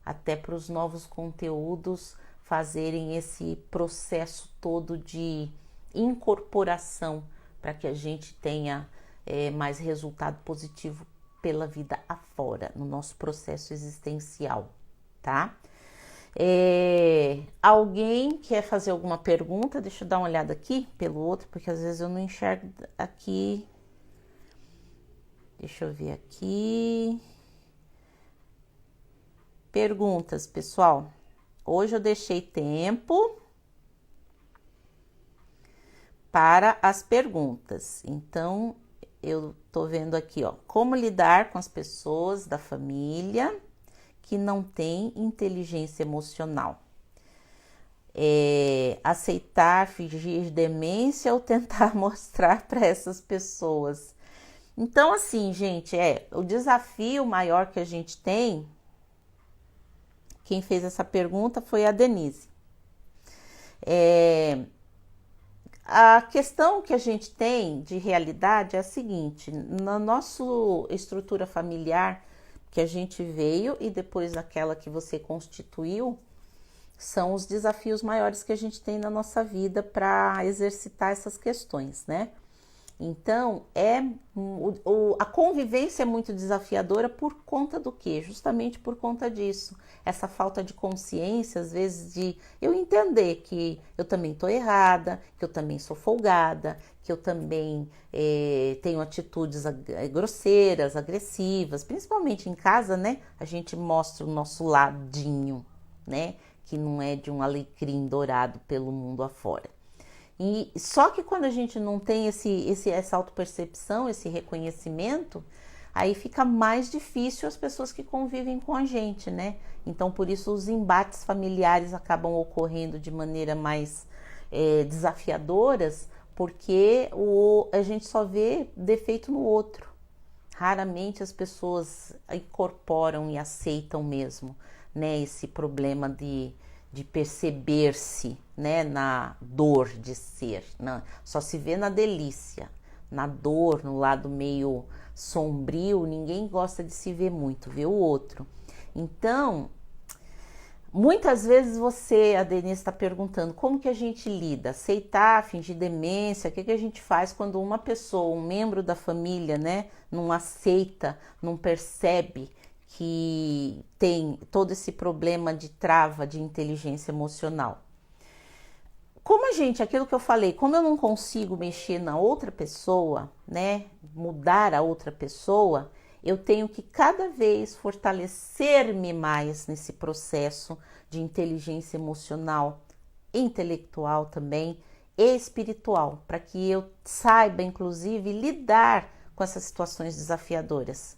Até para os novos conteúdos fazerem esse processo todo de incorporação para que a gente tenha mais resultado positivo pela vida afora, no nosso processo existencial, tá? Alguém quer fazer alguma pergunta? Deixa eu dar uma olhada aqui pelo outro, porque às vezes eu não enxergo aqui. Deixa eu ver aqui. Perguntas, pessoal. Hoje eu deixei tempo para as perguntas. Então, eu tô vendo aqui, ó, como lidar com as pessoas da família que não têm inteligência emocional. Aceitar, fingir demência ou tentar mostrar para essas pessoas. Então, assim, gente, o desafio maior que a gente tem, quem fez essa pergunta foi a Denise. A questão que a gente tem de realidade é a seguinte: na nossa estrutura familiar que a gente veio e depois aquela que você constituiu, são os desafios maiores que a gente tem na nossa vida para exercitar essas questões, né? Então, a convivência é muito desafiadora por conta do quê? Justamente por conta disso. Essa falta de consciência, às vezes, de eu entender que eu também estou errada, que eu também sou folgada, que eu também tenho atitudes grosseiras, agressivas, principalmente em casa, né? A gente mostra o nosso ladinho, né? Que não é de um alecrim dourado pelo mundo afora. E só que quando a gente não tem essa autopercepção, esse reconhecimento, aí fica mais difícil as pessoas que convivem com a gente, né? Então, por isso, os embates familiares acabam ocorrendo de maneira mais desafiadoras, porque a gente só vê defeito no outro. Raramente as pessoas incorporam e aceitam mesmo, né, esse problema de perceber-se, né, na dor de ser, só se vê na delícia, na dor, no lado meio sombrio, ninguém gosta de se ver muito, vê o outro. Então, muitas vezes a Denise está perguntando como que a gente lida, aceitar, fingir demência, o que a gente faz quando uma pessoa, um membro da família, né, não aceita, não percebe que tem todo esse problema de trava de inteligência emocional. Aquilo que eu falei, como eu não consigo mexer na outra pessoa, né, mudar a outra pessoa, eu tenho que cada vez fortalecer-me mais nesse processo de inteligência emocional, intelectual também e espiritual, para que eu saiba, inclusive, lidar com essas situações desafiadoras.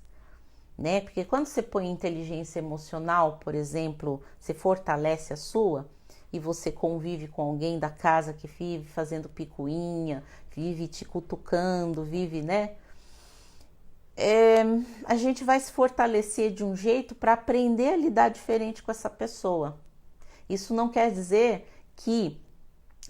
Né? Porque quando você põe inteligência emocional, por exemplo, você fortalece a sua e você convive com alguém da casa que vive fazendo picuinha, vive te cutucando, vive, né? A gente vai se fortalecer de um jeito para aprender a lidar diferente com essa pessoa. Isso não quer dizer que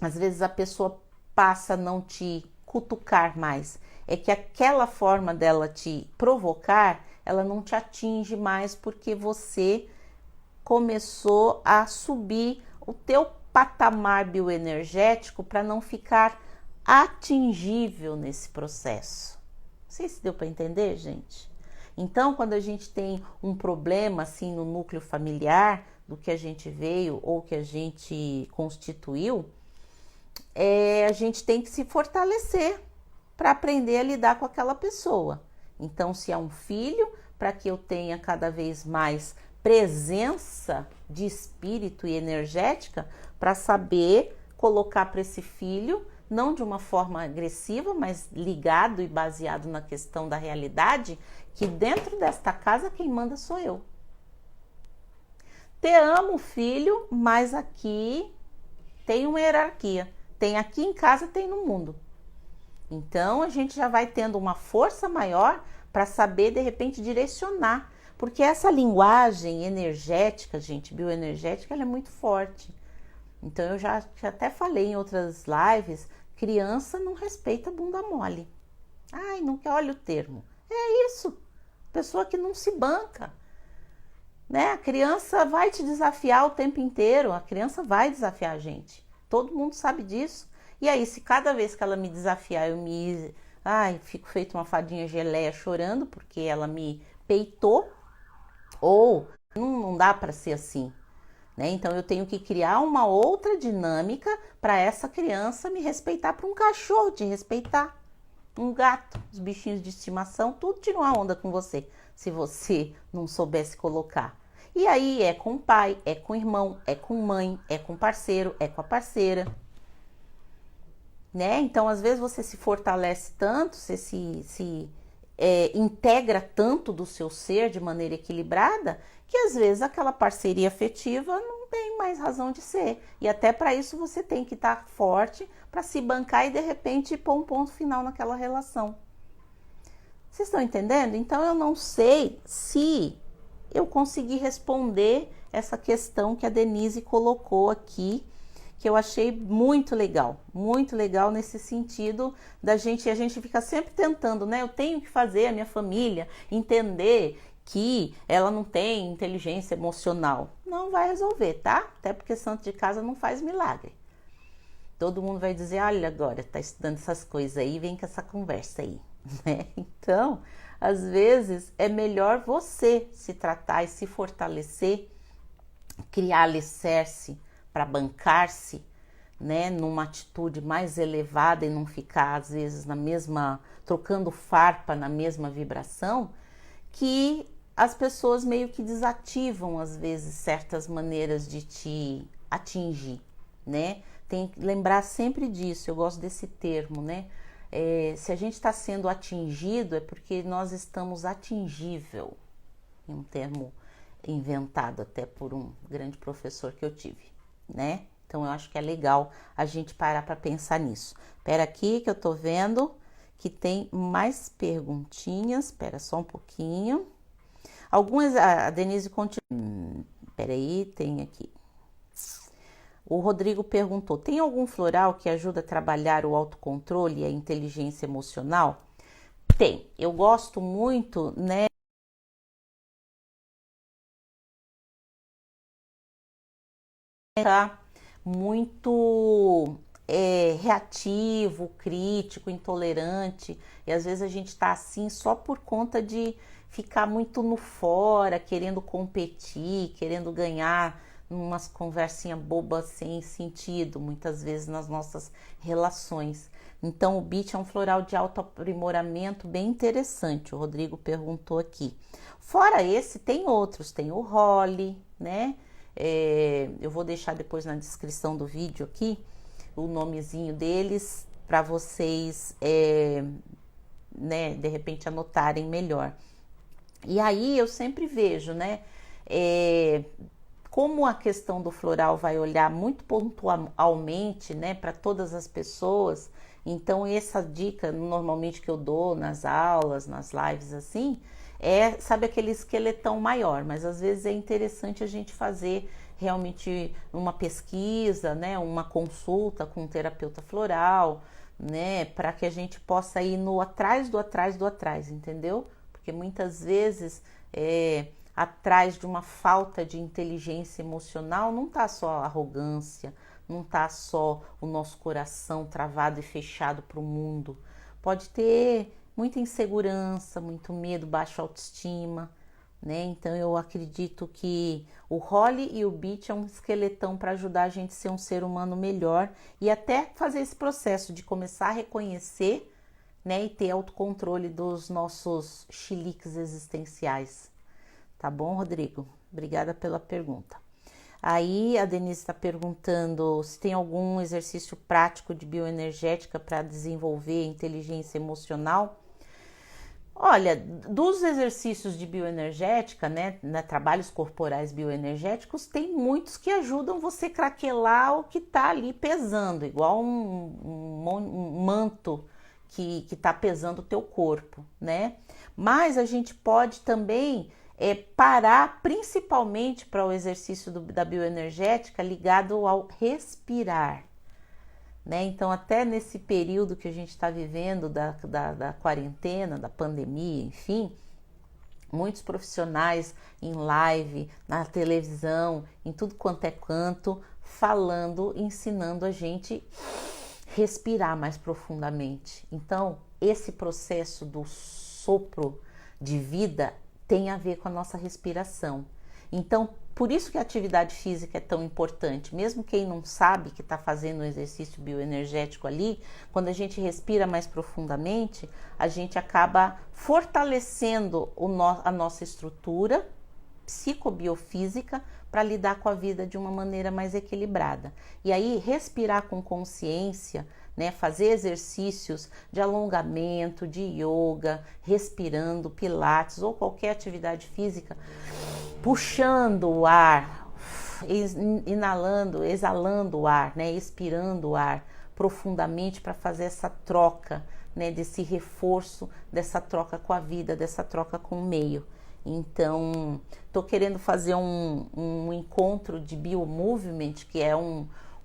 às vezes a pessoa passa a não te cutucar mais. É que aquela forma dela te provocar, ela não te atinge mais porque você começou a subir o teu patamar bioenergético para não ficar atingível nesse processo. Não sei se deu para entender, gente. Então, quando a gente tem um problema assim no núcleo familiar, do que a gente veio ou que a gente constituiu, a gente tem que se fortalecer para aprender a lidar com aquela pessoa. Então, se é um filho, para que eu tenha cada vez mais presença de espírito e energética, para saber colocar para esse filho, não de uma forma agressiva, mas ligado e baseado na questão da realidade, que dentro desta casa quem manda sou eu. Te amo, filho, mas aqui tem uma hierarquia. Tem aqui em casa, tem no mundo. Então, a gente já vai tendo uma força maior para saber, de repente, direcionar. Porque essa linguagem energética, gente, bioenergética, ela é muito forte. Então, eu já até falei em outras lives, criança não respeita bunda mole. Ai, não quer, olha o termo. É isso. Pessoa que não se banca. Né? A criança vai te desafiar o tempo inteiro, a criança vai desafiar a gente. Todo mundo sabe disso. E aí, se cada vez que ela me desafiar, eu fico feito uma fadinha geleia chorando porque ela me peitou, ou não dá para ser assim, né? Então eu tenho que criar uma outra dinâmica para essa criança me respeitar, para um cachorro te respeitar, um gato, os bichinhos de estimação, tudo tira uma onda com você, se você não soubesse colocar. E aí é com o pai, é com o irmão, é com mãe, é com o parceiro, é com a parceira, né? Então às vezes você se fortalece tanto, você se integra tanto do seu ser de maneira equilibrada, que às vezes aquela parceria afetiva não tem mais razão de ser. E até para isso você tem que estar forte para se bancar e de repente pôr um ponto final naquela relação. Vocês estão entendendo? Então eu não sei se eu consegui responder essa questão que a Denise colocou aqui, que eu achei muito legal nesse sentido a gente fica sempre tentando, né? Eu tenho que fazer a minha família entender que ela não tem inteligência emocional. Não vai resolver, tá? Até porque santo de casa não faz milagre. Todo mundo vai dizer, olha agora, tá estudando essas coisas aí, vem com essa conversa aí, né? Então, às vezes é melhor você se tratar e se fortalecer, criar alicerce para bancar-se, né, numa atitude mais elevada e não ficar às vezes trocando farpa na mesma vibração, que as pessoas meio que desativam às vezes certas maneiras de te atingir, né? Tem que lembrar sempre disso, eu gosto desse termo, né? Se a gente está sendo atingido é porque nós estamos atingível, um termo inventado até por um grande professor que eu tive, né? Então eu acho que é legal a gente parar para pensar nisso. Espera aqui que eu tô vendo que tem mais perguntinhas. Espera só um pouquinho. Algumas, a Denise continua. Espera aí, tem aqui. O Rodrigo perguntou: tem algum floral que ajuda a trabalhar o autocontrole e a inteligência emocional? Tem. Eu gosto muito, né? Muito reativo, crítico, intolerante, e às vezes a gente tá assim só por conta de ficar muito no fora, querendo competir, querendo ganhar umas conversinhas bobas sem sentido, muitas vezes nas nossas relações. Então o beach é um floral de autoaprimoramento bem interessante, o Rodrigo perguntou aqui. Fora esse, tem outros, tem o Holly, né? Eu vou deixar depois na descrição do vídeo aqui o nomezinho deles para vocês, né, de repente anotarem melhor. E aí eu sempre vejo, né, como a questão do floral vai olhar muito pontualmente, né, para todas as pessoas. Então essa dica normalmente que eu dou nas aulas, nas lives assim, sabe, aquele esqueletão maior, mas às vezes é interessante a gente fazer realmente uma pesquisa, né, uma consulta com um terapeuta floral, né, para que a gente possa ir no atrás do atrás do atrás, entendeu? Porque muitas vezes atrás de uma falta de inteligência emocional não tá só a arrogância, não tá só o nosso coração travado e fechado para o mundo. Pode ter muita insegurança, muito medo, baixa autoestima, né? Então eu acredito que o Holly e o Beach é um esqueletão para ajudar a gente a ser um ser humano melhor e até fazer esse processo de começar a reconhecer, né, e ter autocontrole dos nossos chiliques existenciais. Tá bom, Rodrigo? Obrigada pela pergunta. Aí a Denise está perguntando se tem algum exercício prático de bioenergética para desenvolver inteligência emocional. Olha, dos exercícios de bioenergética, né, trabalhos corporais bioenergéticos, tem muitos que ajudam você craquelar o que está ali pesando, igual um manto que está pesando o teu corpo, né? Mas a gente pode também parar, principalmente para o exercício da bioenergética ligado ao respirar. Né? Então, até nesse período que a gente está vivendo da quarentena, da pandemia, enfim, muitos profissionais em live, na televisão, em tudo quanto é canto, falando, ensinando a gente respirar mais profundamente. Então, esse processo do sopro de vida tem a ver com a nossa respiração. Então, por isso que a atividade física é tão importante. Mesmo quem não sabe que está fazendo um exercício bioenergético ali, quando a gente respira mais profundamente, a gente acaba fortalecendo a nossa estrutura psicobiofísica para lidar com a vida de uma maneira mais equilibrada. E aí, respirar com consciência, né, fazer exercícios de alongamento, de yoga, respirando, pilates ou qualquer atividade física, puxando o ar, inalando, exalando o ar, né, expirando o ar profundamente para fazer essa troca, né, desse reforço, dessa troca com a vida, dessa troca com o meio. Então, estou querendo fazer um encontro de biomovement, que é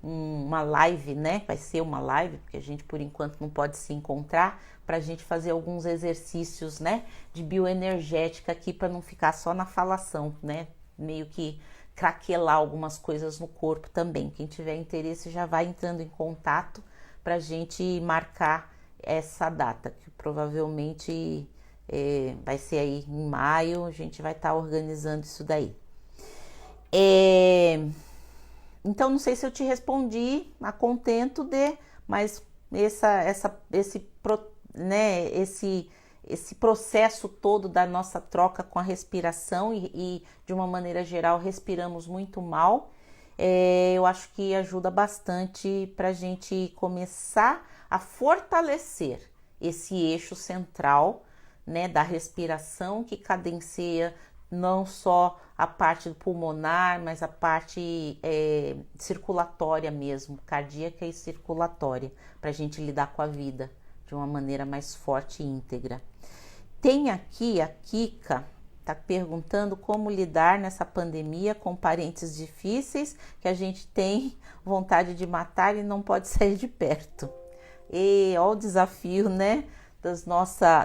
uma live, né? Vai ser uma live, porque a gente por enquanto não pode se encontrar, para a gente fazer alguns exercícios, né, de bioenergética aqui, para não ficar só na falação, né? Meio que craquelar algumas coisas no corpo também. Quem tiver interesse já vai entrando em contato para a gente marcar essa data, que provavelmente vai ser aí em maio, a gente vai estar organizando isso daí. Então, não sei se eu te respondi a contento mas esse processo todo da nossa troca com a respiração e de uma maneira geral, respiramos muito mal. Eu acho que ajuda bastante para a gente começar a fortalecer esse eixo central, né, da respiração, que cadencia não só a parte pulmonar, mas a parte circulatória mesmo, cardíaca e circulatória, para a gente lidar com a vida de uma maneira mais forte e íntegra. Tem aqui a Kika, está perguntando como lidar nessa pandemia com parentes difíceis que a gente tem vontade de matar e não pode sair de perto. E olha o desafio, né,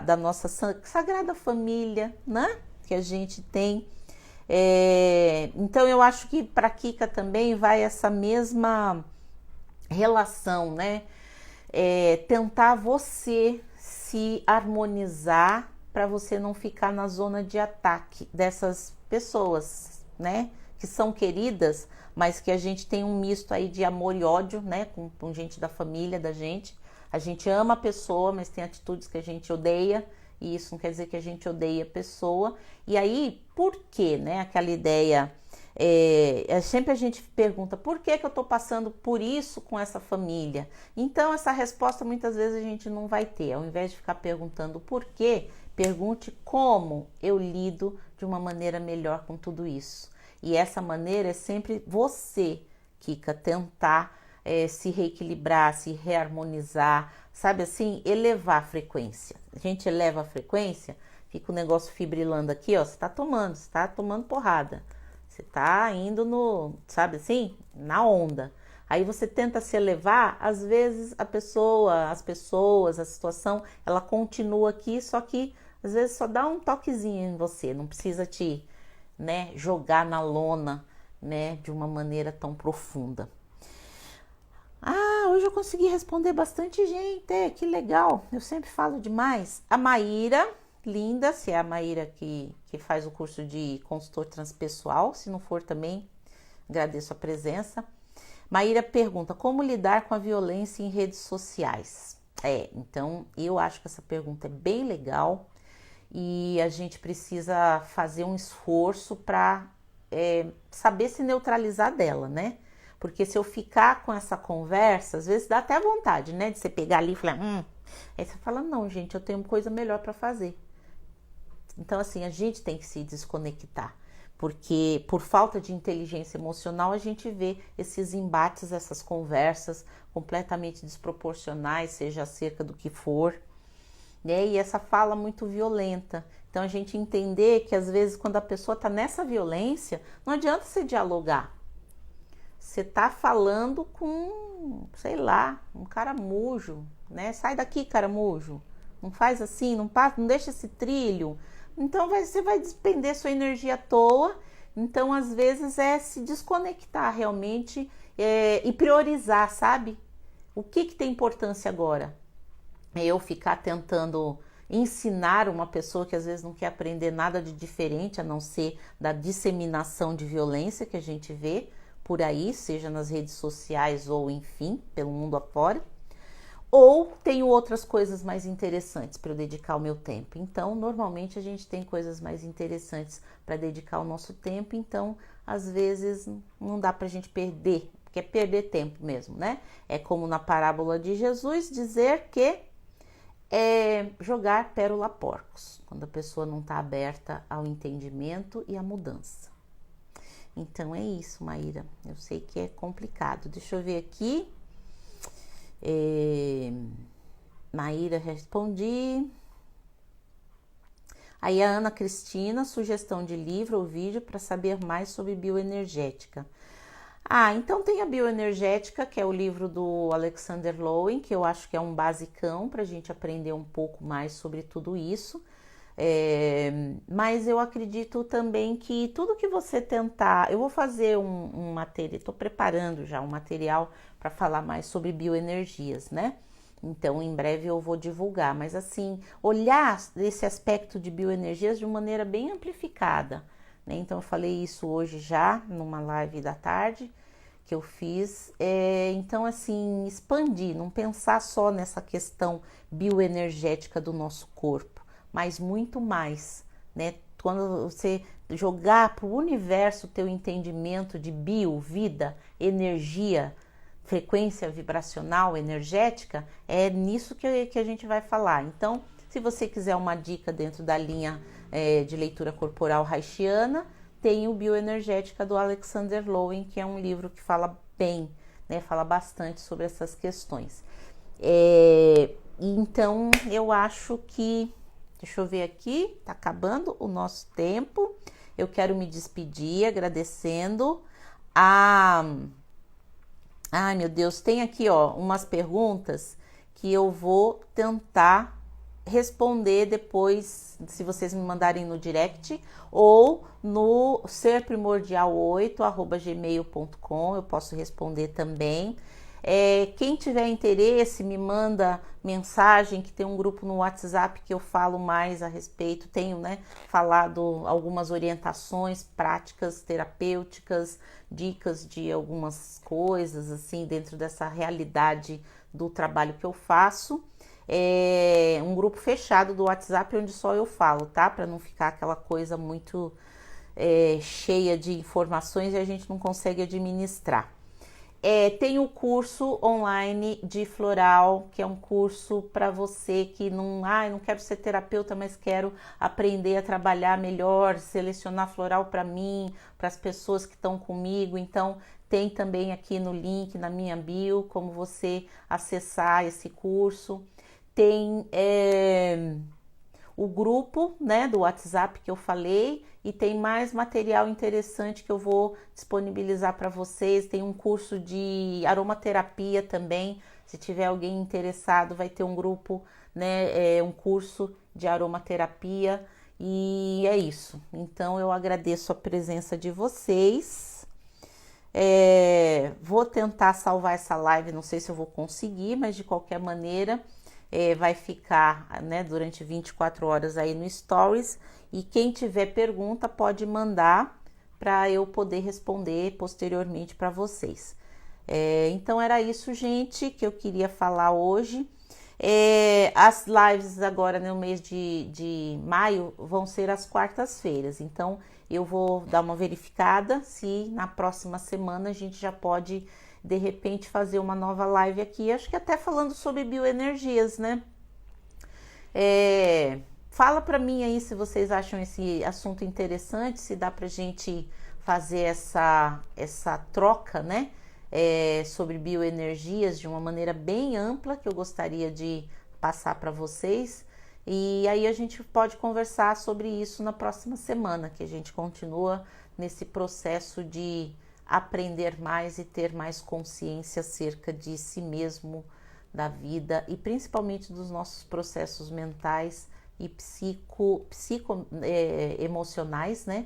da nossa sagrada família, né, que a gente tem. Então eu acho que para a Kika também vai essa mesma relação, né? Tentar você se harmonizar para você não ficar na zona de ataque dessas pessoas, né? Que são queridas, mas que a gente tem um misto aí de amor e ódio, né? Com gente da família da gente. A gente ama a pessoa, mas tem atitudes que a gente odeia. E isso não quer dizer que a gente odeia a pessoa. E aí, por quê, né? Aquela ideia, sempre a gente pergunta, por que eu tô passando por isso com essa família? Então, essa resposta muitas vezes a gente não vai ter. Ao invés de ficar perguntando por quê, pergunte como eu lido de uma maneira melhor com tudo isso. E essa maneira é sempre você, Kika, tentar se reequilibrar, se reharmonizar, sabe assim, elevar a frequência. A gente eleva a frequência, fica o negócio fibrilando aqui, ó, você tá tomando porrada, você tá indo sabe assim, na onda. Aí você tenta se elevar, às vezes as pessoas, a situação, ela continua aqui, só que às vezes só dá um toquezinho em você, não precisa te, né, jogar na lona, né, de uma maneira tão profunda. consegui responder bastante gente, que legal, eu sempre falo demais. A Maíra, linda, se é a Maíra que faz o curso de consultor transpessoal, se não for também, agradeço a presença. Maíra pergunta, como lidar com a violência em redes sociais? Então eu acho que essa pergunta é bem legal e a gente precisa fazer um esforço para saber se neutralizar dela, né? Porque se eu ficar com essa conversa, às vezes dá até vontade, né? De você pegar ali e falar, Aí você fala, não, gente, eu tenho coisa melhor para fazer. Então, assim, a gente tem que se desconectar. Porque por falta de inteligência emocional, a gente vê esses embates, essas conversas completamente desproporcionais, seja acerca do que for, né? E essa fala muito violenta. Então, a gente entender que, às vezes, quando a pessoa está nessa violência, não adianta você dialogar. Você tá falando com, sei lá, um caramujo, né? Sai daqui, caramujo. Não faz assim, não passa, não deixa esse trilho. Então você vai despender sua energia à toa. Então, às vezes, é se desconectar realmente e priorizar, sabe? O que tem importância agora? É eu ficar tentando ensinar uma pessoa que às vezes não quer aprender nada de diferente, a não ser da disseminação de violência que a gente vê por aí, seja nas redes sociais ou, enfim, pelo mundo afora. Ou tenho outras coisas mais interessantes para eu dedicar o meu tempo. Então, normalmente a gente tem coisas mais interessantes para dedicar o nosso tempo. Então, às vezes, não dá para a gente perder, porque é perder tempo mesmo, né? É como na parábola de Jesus dizer que é jogar pérola a porcos, quando a pessoa não está aberta ao entendimento e à mudança. Então é isso, Maíra. Eu sei que é complicado. Deixa eu ver aqui. Maíra, respondi. Aí a Ana Cristina, sugestão de livro ou vídeo para saber mais sobre bioenergética. Então tem a bioenergética, que é o livro do Alexander Lowen, que eu acho que é um basicão para a gente aprender um pouco mais sobre tudo isso. Mas eu acredito também que tudo que você tentar, eu vou fazer um material, estou preparando já um material para falar mais sobre bioenergias, né? Então em breve eu vou divulgar, mas assim, olhar esse aspecto de bioenergias de uma maneira bem amplificada, né? Então eu falei isso hoje já numa live da tarde que eu fiz, então assim, expandir, não pensar só nessa questão bioenergética do nosso corpo, mas muito mais, né? Quando você jogar para o universo o teu entendimento de bio, vida, energia, frequência vibracional, energética, é nisso que a gente vai falar. Então, se você quiser uma dica dentro da linha de leitura corporal haitiana, tem o Bioenergética do Alexander Lowen, que é um livro que fala bem, né? Fala bastante sobre essas questões. Então, eu acho que deixa eu ver aqui, tá acabando o nosso tempo. Eu quero me despedir agradecendo Ai, meu Deus, tem aqui, ó, umas perguntas que eu vou tentar responder depois, se vocês me mandarem no direct ou no serprimordial8@gmail.com, eu posso responder também. Quem tiver interesse, me manda mensagem, que tem um grupo no WhatsApp que eu falo mais a respeito, tenho, né, falado algumas orientações práticas, terapêuticas, dicas de algumas coisas, assim, dentro dessa realidade do trabalho que eu faço. Um grupo fechado do WhatsApp onde só eu falo, tá? Para não ficar aquela coisa muito cheia de informações e a gente não consegue administrar. Tem o curso online de floral, que é um curso para você que não quero ser terapeuta, mas quero aprender a trabalhar melhor, selecionar floral para mim, para as pessoas que estão comigo. Então, tem também aqui no link, na minha bio, como você acessar esse curso. Tem o grupo, né, do WhatsApp que eu falei, e tem mais material interessante que eu vou disponibilizar para vocês. Tem um curso de aromaterapia também, se tiver alguém interessado, vai ter um grupo, né, um curso de aromaterapia, e é isso. Então eu agradeço a presença de vocês, Vou tentar salvar essa live, não sei se eu vou conseguir, mas de qualquer maneira vai ficar, né, durante 24 horas aí no Stories. E quem tiver pergunta pode mandar para eu poder responder posteriormente para vocês. Então era isso, gente, que eu queria falar hoje. As lives agora no mês de maio vão ser às quartas-feiras, então eu vou dar uma verificada se na próxima semana a gente já pode de repente fazer uma nova live aqui, acho que até falando sobre bioenergias, né? Fala para mim aí se vocês acham esse assunto interessante, se dá pra gente fazer essa troca, né? Sobre bioenergias de uma maneira bem ampla que eu gostaria de passar para vocês. E aí a gente pode conversar sobre isso na próxima semana, que a gente continua nesse processo de aprender mais e ter mais consciência acerca de si mesmo, da vida e principalmente dos nossos processos mentais e emocionais, né?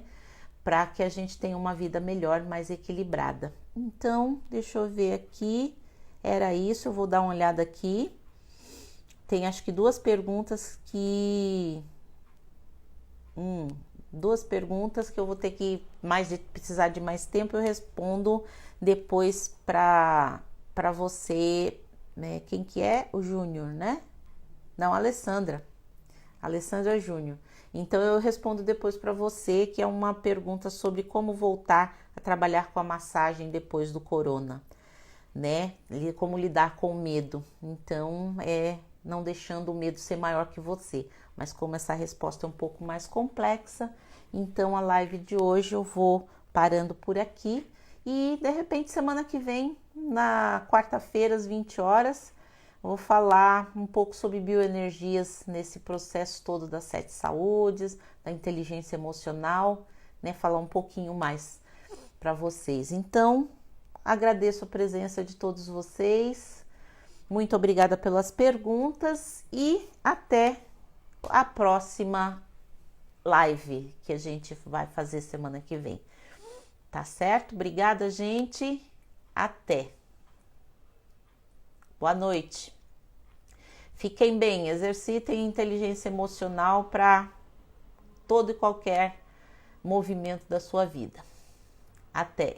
Para que a gente tenha uma vida melhor, mais equilibrada. Então, deixa eu ver aqui. Era isso, eu vou dar uma olhada aqui. Tem acho que duas perguntas que eu vou ter que precisar de mais tempo, eu respondo depois para você, né? Quem que é? O Júnior, né? Não, Alessandra Júnior. Então eu respondo depois para você, que é uma pergunta sobre como voltar a trabalhar com a massagem depois do corona, né? Como lidar com o medo. Então, não deixando o medo ser maior que você. Mas como essa resposta é um pouco mais complexa, então a live de hoje eu vou parando por aqui e de repente semana que vem, na quarta-feira às 20 horas, vou falar um pouco sobre bioenergias nesse processo todo das 7 saúdes, da inteligência emocional, né? Falar um pouquinho mais para vocês. Então, agradeço a presença de todos vocês. Muito obrigada pelas perguntas e até a próxima live que a gente vai fazer semana que vem. Tá certo? Obrigada, gente. Até. Boa noite. Fiquem bem, exercitem inteligência emocional para todo e qualquer movimento da sua vida. Até.